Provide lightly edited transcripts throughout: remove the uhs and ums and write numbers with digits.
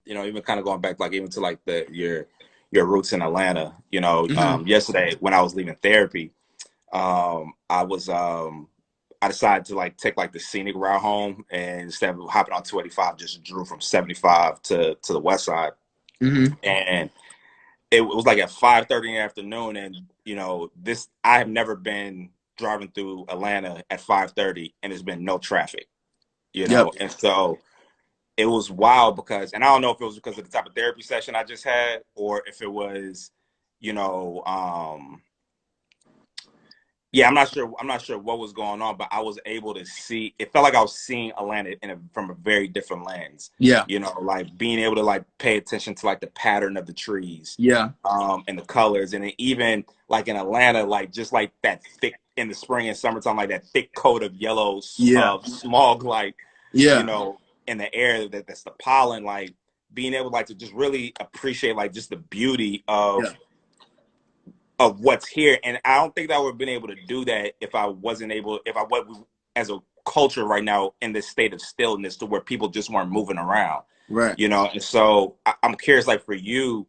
even kind of going back, like even to like your roots in Atlanta. Hmm. Yesterday when I was leaving therapy, I was I decided to like take like the scenic route home, and instead of hopping on 285, just drew from 75 to the west side, Hmm. and it was like at 5:30 in the afternoon, and this I have never been driving through Atlanta at 5:30, and there's been no traffic, Yep. and so it was wild because, and I don't know if it was because of the type of therapy session I just had, or if it was, you know, yeah, I'm not sure. I'm not sure what was going on, but I was able to see. It felt like I was seeing Atlanta from a very different lens. Yeah. Like being able to like pay attention to like the pattern of the trees, Yeah. and the colors, and then even like in Atlanta, like just like that thick in the spring and summertime, like that thick coat of yellow Yeah. smog, like you Yeah. know, in the air that's the pollen, like being able like to just really appreciate like just the beauty Yeah. of what's here. And I don't think that I would have been able to do that if I wasn't able, if I was as a culture right now in this state of stillness to where people just weren't moving around, Right. And so I'm curious, like for you,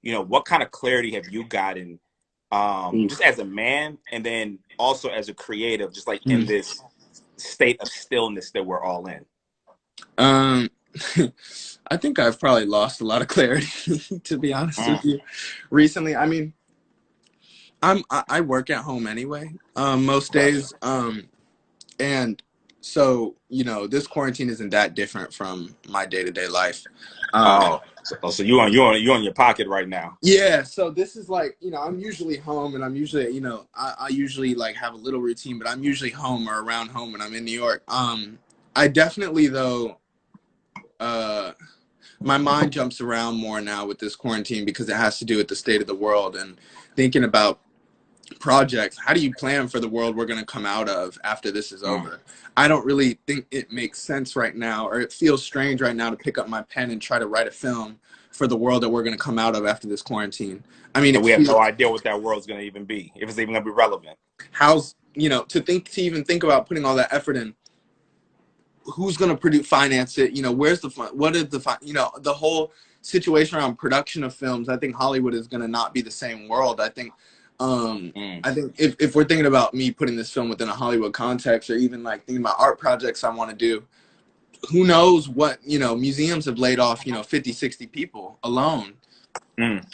what kind of clarity have you gotten, just Oof. as a man, and then also as a creative, just like in Mm. this state of stillness that we're all in? Um, I think I've probably lost a lot of clarity, to be honest Mm, with you, recently. I mean, I work at home anyway, most right. days. And so, this quarantine isn't that different from my day-to-day life. Um, So you on your pocket right now. yeah, so this is like, I'm usually home and I'm usually, I usually like have a little routine, but I'm usually home or around home when I'm in New York. I definitely though, uh, my mind jumps around more now with this quarantine because it has to do with the state of the world and thinking about projects. How do you plan for the world we're going to come out of after this is Mm. over? I don't really think it makes sense right now, or it feels strange right now to pick up my pen and try to write a film for the world that we're going to come out of after this quarantine. I mean, And it we have no feels, idea what that world's going to even be, if it's even going to be relevant. how's, to even think about putting all that effort in, who's going to produce, finance it? Where's the fun? What is the fun? The whole situation around production of films. I think Hollywood is going to not be the same world. Um, Mm. I think if we're thinking about me putting this film within a Hollywood context, or even like thinking about art projects I want to do, who knows what, museums have laid off, 50, 60 people alone. Mm.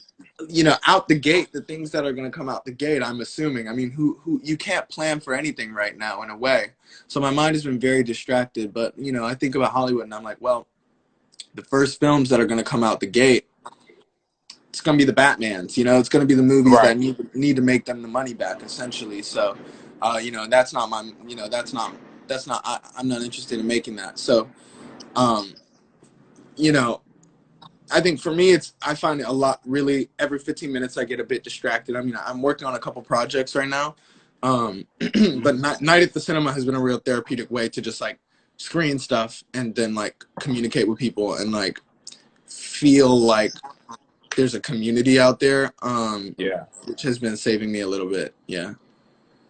Out the gate, the things that are going to come out the gate, I'm assuming. I mean, who you can't plan for anything right now in a way. So my mind has been very distracted. But I think about Hollywood, and I'm like, well, the first films that are going to come out the gate, it's going to be the Batmans. It's going to be the movies that Right. need to make them the money back, essentially. So, that's not my, I'm not interested in making that. So, um, you know, I think for me, I find it a lot. Really, every 15 minutes, I get a bit distracted. I mean, I'm working on a couple projects right now, but night at the cinema has been a real therapeutic way to just like screen stuff and then like communicate with people and like feel like there's a community out there, Yeah. which has been saving me a little bit. Yeah.